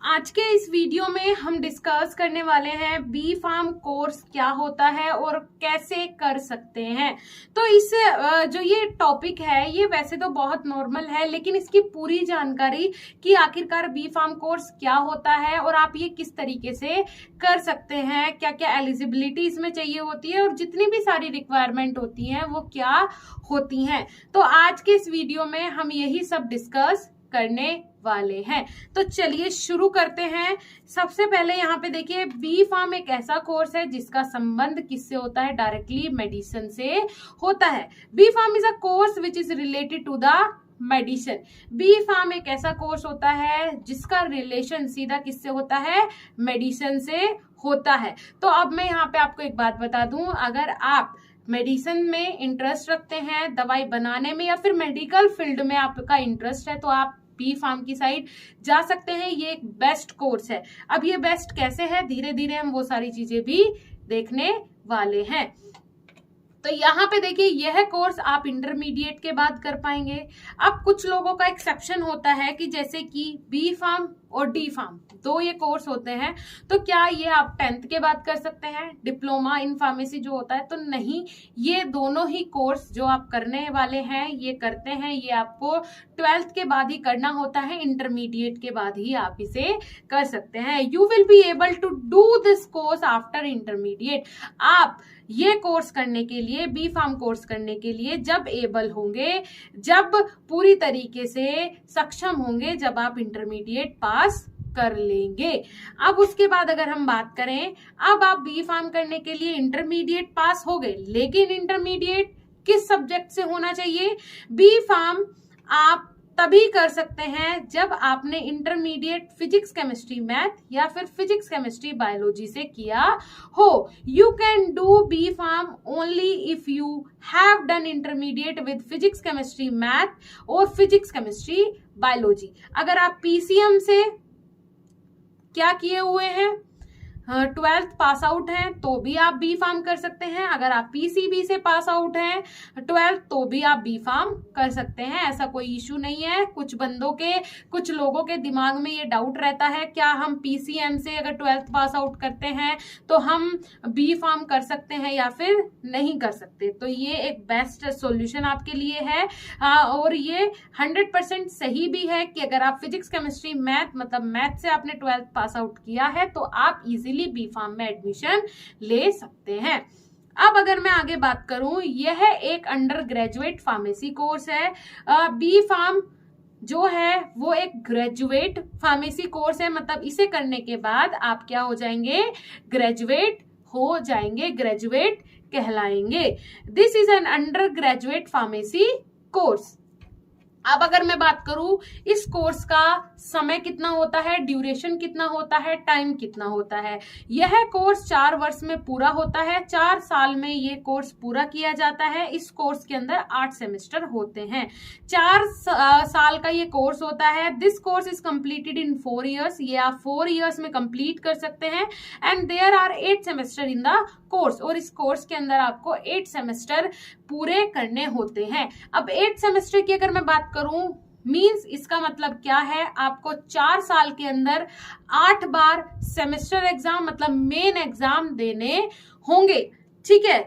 आज के इस वीडियो में हम डिस्कस करने वाले हैं बी फार्म कोर्स क्या होता है और कैसे कर सकते हैं। तो इस जो ये टॉपिक है ये वैसे तो बहुत नॉर्मल है, लेकिन इसकी पूरी जानकारी कि आखिरकार बी फार्म कोर्स क्या होता है और आप ये किस तरीके से कर सकते हैं, क्या क्या एलिजिबिलिटी इसमें चाहिए होती है और जितनी भी सारी रिक्वायरमेंट होती हैं वो क्या होती हैं। तो आज के इस वीडियो में हम यही सब डिस्कस करने वाले हैं। तो चलिए शुरू करते हैं। सबसे पहले यहाँ पे देखिए, बी फार्म एक ऐसा कोर्स है जिसका संबंध किससे होता है? डायरेक्टली मेडिसिन से होता है। B pharm is a course which is related to the medicine. B pharm एक ऐसा कोर्स होता है जिसका रिलेशन सीधा किससे होता है? मेडिसिन से होता है। तो अब मैं यहाँ पे आपको एक बात बता दूं, अगर आप मेडिसिन में इंटरेस्ट रखते हैं, दवाई बनाने में या फिर मेडिकल फील्ड में आपका इंटरेस्ट है, तो आप बी फार्म की साइड जा सकते हैं। ये एक बेस्ट कोर्स है। अब ये बेस्ट कैसे है, धीरे धीरे हम वो सारी चीजें भी देखने वाले हैं। तो यहाँ पे देखिए, यह कोर्स आप इंटरमीडिएट के बाद कर पाएंगे। अब कुछ लोगों का एक्सेप्शन होता है कि जैसे कि बी फार्म और डी फार्म दो ये कोर्स होते हैं, तो क्या ये आप 10th के बाद कर सकते हैं, डिप्लोमा इन फार्मेसी जो होता है? तो नहीं, ये दोनों ही कोर्स जो आप करने वाले हैं, ये करते हैं, ये आपको 12th के बाद ही करना होता है, इंटरमीडिएट के बाद ही आप इसे कर सकते हैं। You will be able to do this course after intermediate. आप ये कोर्स करने के लिए, बी फार्म कोर्स करने के लिए जब एबल होंगे, जब पूरी तरीके से सक्षम होंगे, जब आप इंटरमीडिएट पास कर लेंगे। अब उसके बाद अगर हम बात करें, अब आप बी फार्म करने के लिए इंटरमीडिएट पास हो गए, लेकिन इंटरमीडिएट किस सब्जेक्ट से होना चाहिए? बी फार्म आप तभी कर सकते हैं जब आपने इंटरमीडिएट फिजिक्स केमिस्ट्री मैथ या फिर फिजिक्स केमिस्ट्री बायोलॉजी से किया हो। You can do B pharm only if you have done intermediate with physics chemistry math और फिजिक्स केमिस्ट्री बायोलॉजी। अगर आप पीसीएम से क्या किए हुए हैं, 12th पास आउट हैं, तो भी आप बी फार्म कर सकते हैं। अगर आप पीसीबी से पास आउट हैं 12th, तो भी आप बी फार्म कर सकते हैं। ऐसा कोई इशू नहीं है। कुछ लोगों के दिमाग में ये डाउट रहता है, क्या हम पीसीएम से अगर 12th पास आउट करते हैं तो हम बी फार्म कर सकते हैं या फिर नहीं कर सकते? तो ये एक बेस्ट सॉल्यूशन आपके लिए है। और ये 100% सही भी है कि अगर आप फिजिक्स केमिस्ट्री मैथ, मतलब मैथ से आपने 12th पास आउट किया है, तो आप इजीली बी फार्म में एडमिशन ले सकते हैं। अब अगर मैं आगे बात करूं, यह एक अंडर ग्रेजुएट फार्मेसी कोर्स है। बी फार्म जो है वो एक ग्रेजुएट फार्मेसी कोर्स है, मतलब इसे करने के बाद आप क्या हो जाएंगे? ग्रेजुएट हो जाएंगे, ग्रेजुएट कहलाएंगे। This is an undergraduate pharmacy course. अब अगर मैं बात करूं, इस कोर्स का समय कितना होता है, ड्यूरेशन कितना होता है, टाइम कितना होता है? यह कोर्स 4 वर्ष में पूरा होता है। 4 साल में ये कोर्स पूरा किया जाता है। इस कोर्स के अंदर 8 सेमेस्टर होते हैं। 4 साल का ये कोर्स होता है। This course is completed in 4 years. ये आप 4 ईयर्स में कंप्लीट कर सकते हैं। And there are 8 semester in the course. और इस कोर्स के अंदर आपको 8 सेमेस्टर पूरे करने होते हैं। अब 8 सेमेस्टर की अगर मैं बात करूं, मींस इसका मतलब क्या है? आपको 4 साल के अंदर 8 बार सेमेस्टर एग्जाम, मतलब मेन एग्जाम देने होंगे। ठीक है,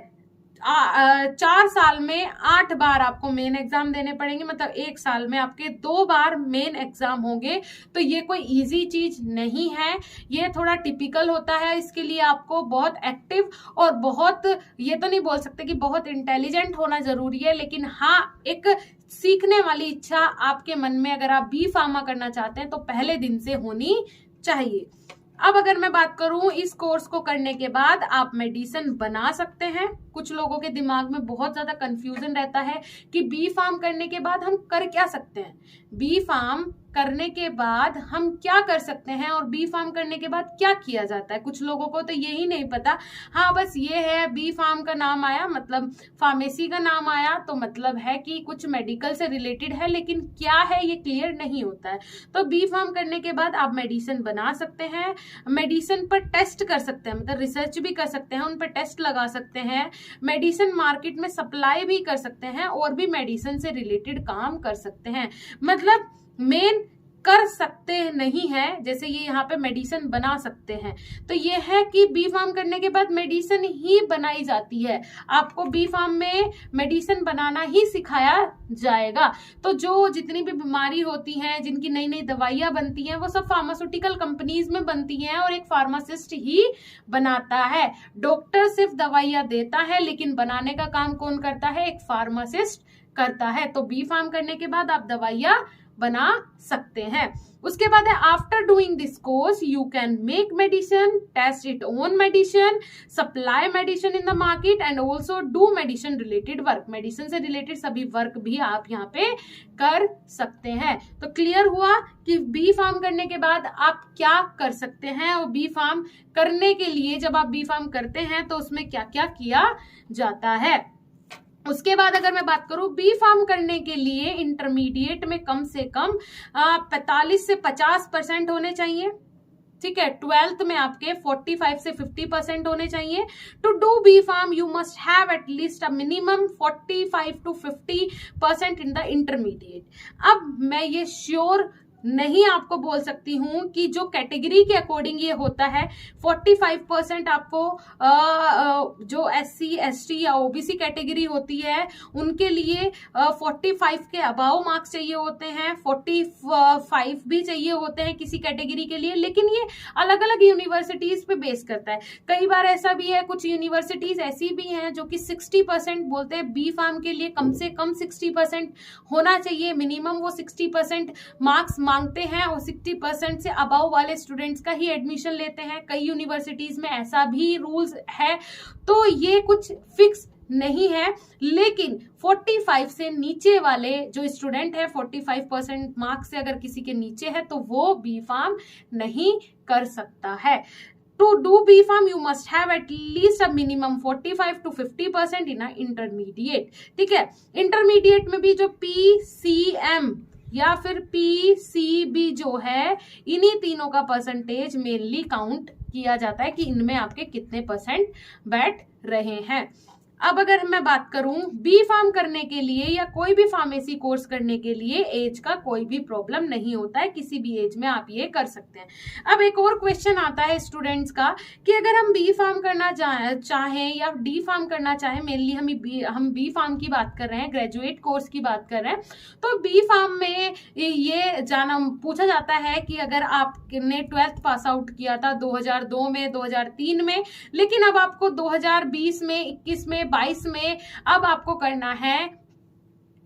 4 साल में 8 बार आपको मेन एग्जाम देने पड़ेंगे, मतलब 1 साल में आपके 2 बार मेन एग्जाम होंगे। तो ये कोई इजी चीज नहीं है, ये थोड़ा टिपिकल होता है। इसके लिए आपको बहुत एक्टिव और बहुत, ये तो नहीं बोल सकते कि बहुत इंटेलिजेंट होना जरूरी है, लेकिन हाँ, एक सीखने वाली इच्छा आपके मन में अगर आप बी फार्मा करना चाहते हैं तो पहले दिन से होनी चाहिए। अब अगर मैं बात करूं, इस कोर्स को करने के बाद आप मेडिसिन बना सकते हैं। कुछ लोगों के दिमाग में बहुत ज्यादा कंफ्यूजन रहता है कि बी फार्म करने के बाद हम कर क्या सकते हैं, बी फार्म करने के बाद हम क्या कर सकते हैं और बी फार्म करने के बाद क्या किया जाता है। कुछ लोगों को तो यही नहीं पता। हाँ, बस ये है, बी फार्म का नाम आया मतलब फार्मेसी का नाम आया तो मतलब है कि कुछ मेडिकल से रिलेटेड है, लेकिन क्या है ये क्लियर नहीं होता है। तो बी फार्म करने के बाद आप मेडिसिन बना सकते हैं, मेडिसिन पर टेस्ट कर सकते हैं, मतलब रिसर्च भी कर सकते हैं, उन पर टेस्ट लगा सकते हैं, मेडिसिन मार्केट में सप्लाई भी कर सकते हैं और भी मेडिसिन से रिलेटेड काम कर सकते हैं। मतलब मेन कर सकते नहीं है, जैसे ये यहाँ पे मेडिसिन बना सकते हैं, तो ये है कि बी फार्म करने के बाद मेडिसिन ही बनाई जाती है, आपको बी फार्म में मेडिसिन बनाना ही सिखाया जाएगा। तो जो जितनी भी बीमारी होती हैं, जिनकी नई नई दवाइयां बनती हैं, वो सब फार्मास्यूटिकल कंपनीज में बनती हैं और एक फार्मासिस्ट ही बनाता है। डॉक्टर सिर्फ दवाइयां देता है, लेकिन बनाने का काम कौन करता है? एक फार्मासिस्ट करता है। तो बी फार्म करने के बाद आप दवाइयां बना सकते हैं। उसके बाद है after doing this course you can make medicine, test it own medicine, supply medicine in the market and also do medicine related work. Medicine से रिलेटेड सभी वर्क भी आप यहाँ पे कर सकते हैं। तो क्लियर हुआ कि बी फार्म करने के बाद आप क्या कर सकते हैं, और बी फार्म करने के लिए जब आप बी फार्म करते हैं तो उसमें क्या क्या किया जाता है। उसके बाद अगर मैं बात करूं, बी फार्म करने के लिए इंटरमीडिएट में कम से कम 45 से 50% होने चाहिए, ठीक है। 12th में आपके 45 से 50% होने चाहिए। To do B pharm you must have at least a minimum 45 to 50% in the intermediate. अब मैं ये श्योर नहीं आपको बोल सकती हूं कि जो कैटेगरी के अकॉर्डिंग ये होता है, 45% आपको जो SC ST या OBC कैटेगरी होती है उनके लिए 45 के अबाव मार्क्स चाहिए होते हैं, 45 भी चाहिए होते हैं किसी कैटेगरी के लिए, लेकिन ये अलग अलग यूनिवर्सिटीज पे बेस करता है। कई बार ऐसा भी है, कुछ यूनिवर्सिटीज ऐसी भी हैं जो कि 60% बोलते हैं बी फार्म के लिए कम से कम 60% होना चाहिए, मिनिमम वो 60% मार्क्स मांगते हैं और 60% से अबाव वाले स्टूडेंट्स का ही एडमिशन लेते हैं। कई यूनिवर्सिटीज में ऐसा भी रूल्स है, तो ये कुछ फिक्स नहीं है, लेकिन 45 से नीचे वाले जो स्टूडेंट है, 45% मार्क्स से अगर किसी के नीचे है तो वो बी फार्म नहीं कर सकता है। To do B Farm you must have at least a minimum 45 to 50% in a intermediate, ठीक है। इंटरमीडिएट में भी जो PCM या फिर PCB जो है, इन्हीं तीनों का परसेंटेज मेनली काउंट किया जाता है कि इनमें आपके कितने परसेंट बैठ रहे हैं। अब अगर मैं बात करूं, बी फार्म करने के लिए या कोई भी फार्मेसी कोर्स करने के लिए एज का कोई भी प्रॉब्लम नहीं होता है, किसी भी एज में आप ये कर सकते हैं। अब एक और क्वेश्चन आता है स्टूडेंट्स का कि अगर हम बी फार्म करना चाहें या डी फार्म करना चाहें, मेनली हम बी फार्म की बात कर रहे हैं, ग्रेजुएट कोर्स की बात कर रहे हैं, तो बी फार्म में ये जाना पूछा जाता है कि अगर आपने 12th पास आउट किया था 2002 में, 2003 में, लेकिन अब आपको 2020 में, 21 में, 22 में अब आपको करना है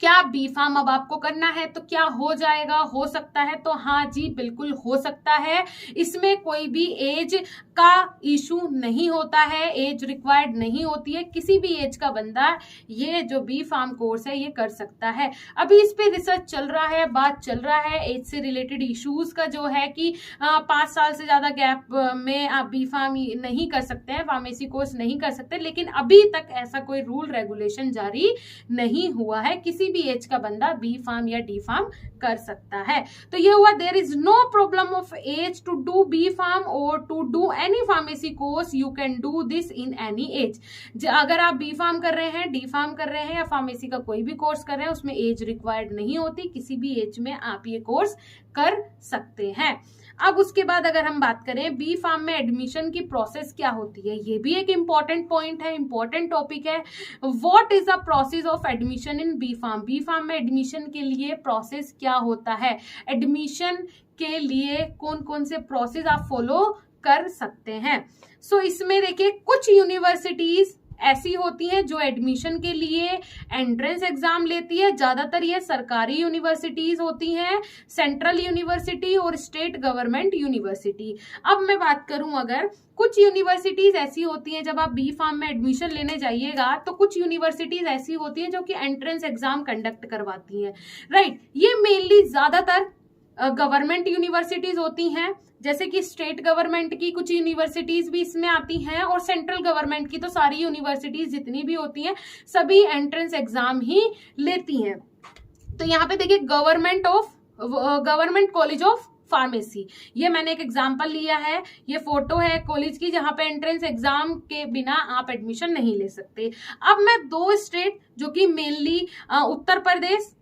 क्या बी फार्म, अब आपको करना है तो क्या हो जाएगा, हो सकता है? तो हाँ जी, बिल्कुल हो सकता है। इसमें कोई भी एज का इशू नहीं होता है, एज रिक्वायर्ड नहीं होती है, किसी भी एज का बंदा ये जो बी फार्म कोर्स है ये कर सकता है। अभी इस पे रिसर्च चल रहा है, बात चल रहा है एज से रिलेटेड इश्यूज का, जो है कि 5 साल से ज्यादा गैप में आप बी फार्म नहीं कर सकते हैं, फार्मेसी कोर्स नहीं कर सकते, लेकिन अभी तक ऐसा कोई रूल रेगुलेशन जारी नहीं हुआ है, किसी भी एज का बंदा बी फार्म या डी फार्म कर सकता है। तो ये हुआ, there is no problem of age to do B pharm और to do any pharmacy course, you can do this in any age. अगर आप बी फार्म कर रहे हैं, डी फार्म कर रहे हैं या फार्मेसी का कोई भी कोर्स कर रहे हैं, उसमें एज रिक्वायर्ड नहीं होती, किसी भी एज में आप ये कोर्स कर सकते हैं। अब उसके बाद अगर हम बात करें बी फार्म में एडमिशन की प्रोसेस क्या होती है, ये भी एक इंपॉर्टेंट पॉइंट है, इंपॉर्टेंट टॉपिक है। What is the process of admission in B pharm? B pharm में एडमिशन के लिए प्रोसेस क्या होता है, एडमिशन के लिए कौन कौन से प्रोसेस आप फॉलो कर सकते हैं। सो इसमें देखिए, कुछ यूनिवर्सिटीज ऐसी होती हैं जो एडमिशन के लिए एंट्रेंस एग्जाम लेती है, ज्यादातर ये सरकारी यूनिवर्सिटीज होती हैं, सेंट्रल यूनिवर्सिटी और स्टेट गवर्नमेंट यूनिवर्सिटी। अब मैं बात करूं, अगर कुछ यूनिवर्सिटीज ऐसी होती हैं, जब आप बी फार्म में एडमिशन लेने जाइएगा तो कुछ यूनिवर्सिटीज ऐसी होती हैं जो कि एंट्रेंस एग्जाम कंडक्ट करवाती हैं, राइट। ये मेनली ज्यादातर गवर्नमेंट यूनिवर्सिटीज होती हैं, जैसे कि स्टेट गवर्नमेंट की कुछ यूनिवर्सिटीज भी इसमें आती हैं, और सेंट्रल गवर्नमेंट की तो सारी यूनिवर्सिटीज जितनी भी होती हैं सभी एंट्रेंस एग्जाम ही लेती हैं। तो यहाँ पे देखिए, गवर्नमेंट कॉलेज ऑफ फार्मेसी, ये मैंने एक एग्जांपल लिया है, ये फोटो है कॉलेज की जहां पे एंट्रेंस एग्जाम के बिना आप एडमिशन नहीं ले सकते। अब मैं 2 स्टेट जो कि मेनली उत्तर प्रदेश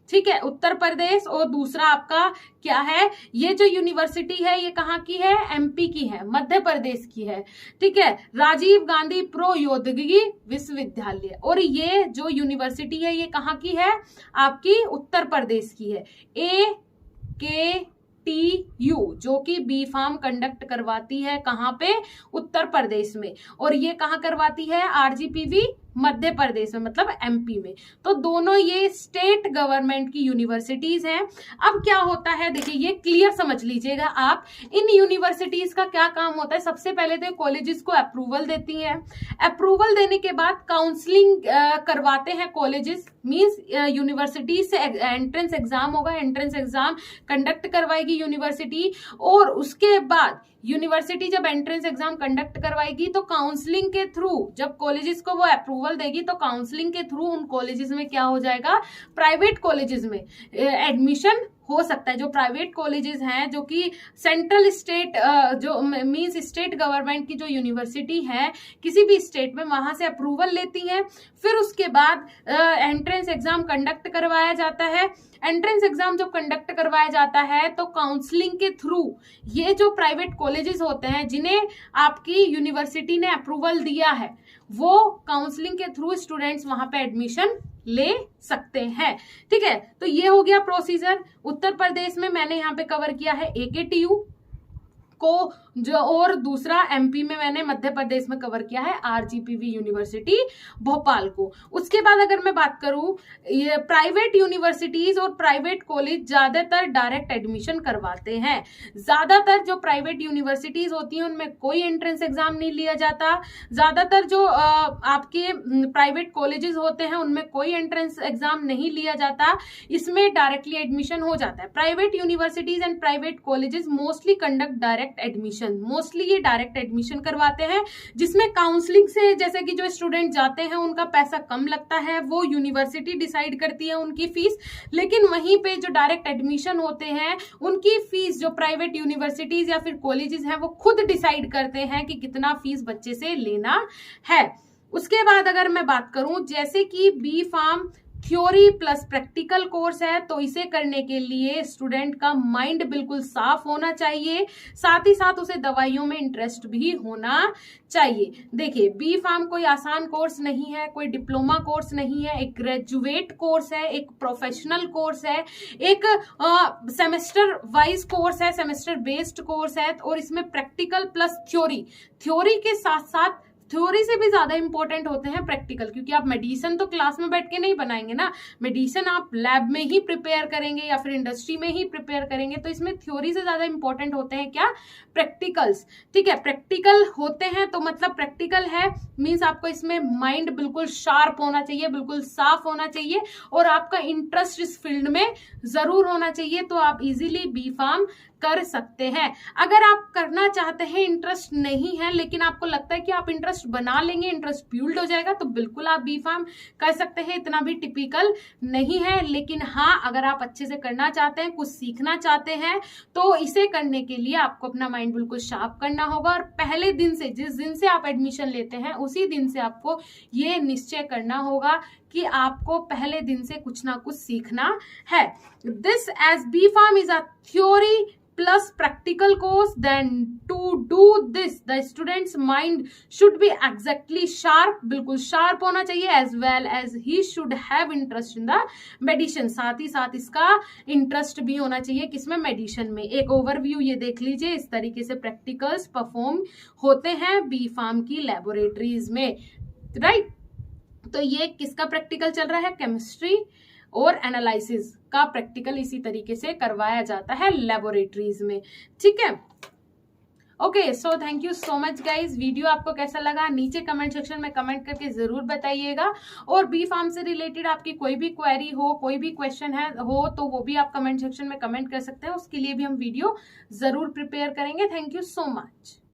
ठीक है, उत्तर प्रदेश। और दूसरा आपका क्या है, ये जो यूनिवर्सिटी है ये कहाँ की है, एमपी की है, मध्य प्रदेश की है। ठीक है, राजीव गांधी प्रौद्योगिकी विश्वविद्यालय। और ये जो यूनिवर्सिटी है ये कहाँ की है, आपकी उत्तर प्रदेश की है। AKTU जो कि बी फार्म कंडक्ट करवाती है कहाँ पे, उत्तर प्रदेश में। और ये कहाँ करवाती है, RGPV मध्य प्रदेश में, मतलब एमपी में। तो दोनों ये स्टेट गवर्नमेंट की यूनिवर्सिटीज हैं। अब क्या होता है, देखिए ये क्लियर समझ लीजिएगा आप, इन यूनिवर्सिटीज का क्या काम होता है। सबसे पहले तो कॉलेजेस को अप्रूवल देती है, अप्रूवल देने के बाद काउंसलिंग करवाते हैं कॉलेजेस, मींस यूनिवर्सिटी से एंट्रेंस एग्जाम होगा, एंट्रेंस एग्जाम कंडक्ट करवाएगी यूनिवर्सिटी। और उसके बाद यूनिवर्सिटी जब एंट्रेंस एग्जाम कंडक्ट करवाएगी तो काउंसलिंग के थ्रू, जब कॉलेजेस को वो अप्रूवल देगी तो काउंसलिंग के थ्रू उन कॉलेजेस में क्या हो जाएगा, प्राइवेट कॉलेजेस में एडमिशन हो सकता है। जो प्राइवेट कॉलेजेस हैं, जो कि सेंट्रल स्टेट जो मींस स्टेट गवर्नमेंट की जो यूनिवर्सिटी है किसी भी स्टेट में, वहां से अप्रूवल लेती हैं। फिर उसके बाद एंट्रेंस एग्जाम कंडक्ट करवाया जाता है। एंट्रेंस एग्जाम जब कंडक्ट करवाया जाता है तो काउंसलिंग के थ्रू ये जो प्राइवेट कॉलेजेस होते हैं जिन्हें आपकी यूनिवर्सिटी ने अप्रूवल दिया है, वो काउंसलिंग के थ्रू स्टूडेंट्स वहां पे एडमिशन ले सकते हैं। ठीक है, तो ये हो गया प्रोसीजर। उत्तर प्रदेश में मैंने यहाँ पे कवर किया है AKTU को, जो और दूसरा एमपी में मैंने मध्य प्रदेश में कवर किया है RGPV यूनिवर्सिटी भोपाल को। उसके बाद अगर मैं बात करूं, ये प्राइवेट यूनिवर्सिटीज और प्राइवेट कॉलेज ज्यादातर डायरेक्ट एडमिशन करवाते हैं। ज्यादातर जो प्राइवेट यूनिवर्सिटीज होती हैं उनमें कोई एंट्रेंस एग्जाम नहीं लिया जाता। ज्यादातर जो आपके प्राइवेट कॉलेजेस होते हैं उनमें कोई एंट्रेंस एग्जाम नहीं लिया जाता, इसमें डायरेक्टली एडमिशन हो जाता है। Private universities and private colleges mostly conduct direct admission, mostly ये डायरेक्ट एडमिशन करवाते हैं, जिसमें काउंसलिंग से जैसे कि जो स्टूडेंट जाते हैं उनका पैसा कम लगता है, वो यूनिवर्सिटी डिसाइड करती है उनकी फीस। लेकिन वहीं पे जो डायरेक्ट एडमिशन होते हैं उनकी फीस जो प्राइवेट यूनिवर्सिटीज या फिर कॉलेजेस हैं वो खुद डिसाइड करते हैं कि कितना फीस बच्चे से लेना है। उसके बाद अगर मैं बात करूं, जैसे कि B pharm theory plus practical course है, तो इसे करने के लिए स्टूडेंट का माइंड बिल्कुल साफ होना चाहिए, साथ ही साथ उसे दवाइयों में इंटरेस्ट भी होना चाहिए। देखिए, बी फार्म कोई आसान कोर्स नहीं है, कोई डिप्लोमा कोर्स नहीं है, एक ग्रेजुएट कोर्स है, एक प्रोफेशनल कोर्स है, एक सेमेस्टर वाइज कोर्स है, सेमेस्टर बेस्ड कोर्स है। और इसमें प्रैक्टिकल प्लस थ्योरी के साथ साथ थ्योरी से भी ज्यादा इंपॉर्टेंट होते हैं प्रैक्टिकल, क्योंकि आप मेडिसिन तो क्लास में बैठ के नहीं बनाएंगे ना, मेडिसिन आप लैब में ही प्रिपेयर करेंगे या फिर इंडस्ट्री में ही प्रिपेयर करेंगे। तो इसमें थ्योरी से ज्यादा इंपॉर्टेंट होते हैं क्या, प्रैक्टिकल्स। ठीक है, प्रैक्टिकल होते हैं तो मतलब प्रैक्टिकल है मीन्स आपको इसमें माइंड बिल्कुल शार्प होना चाहिए, बिल्कुल साफ होना चाहिए और आपका इंटरेस्ट इस फील्ड में जरूर होना चाहिए, तो आप इजीली बी फार्म कर सकते हैं। अगर आप करना चाहते हैं, इंटरेस्ट नहीं है लेकिन आपको लगता है कि आप इंटरेस्ट बना लेंगे, इंटरेस्ट बिल्ड हो जाएगा, तो बिल्कुल आप बी फार्म कर सकते हैं। इतना भी टिपिकल नहीं है, लेकिन हाँ अगर आप अच्छे से करना चाहते हैं, कुछ सीखना चाहते हैं, तो इसे करने के लिए आपको अपना माइंड बिल्कुल शार्प करना होगा। और पहले दिन से, जिस दिन से आप एडमिशन लेते हैं उसी दिन से आपको ये निश्चय करना होगा कि आपको पहले दिन से कुछ ना कुछ सीखना है। This as B pharm is a theory plus practical course, then to do this the student's mind should be exactly sharp, बिल्कुल sharp होना चाहिए, as well as he should have interest in the medicine, साथ ही साथ इसका interest भी होना चाहिए किसमें, मेडिसिन में। एक ओवरव्यू ये देख लीजिए, इस तरीके से प्रैक्टिकल्स परफॉर्म होते हैं बी फार्म की लेबोरेटरीज में, राइट। तो ये किसका प्रैक्टिकल चल रहा है, केमिस्ट्री और एनालिसिस का प्रैक्टिकल इसी तरीके से करवाया जाता है लेबोरेटरीज में। ठीक है, okay, so thank you so much guys. Video आपको कैसा लगा नीचे कमेंट सेक्शन में कमेंट करके जरूर बताइएगा। और बी फार्म से रिलेटेड आपकी कोई भी क्वेरी हो, कोई भी क्वेश्चन है हो, तो वो भी आप कमेंट सेक्शन में कमेंट कर सकते हैं, उसके लिए भी हम वीडियो जरूर प्रिपेयर करेंगे। Thank you so much.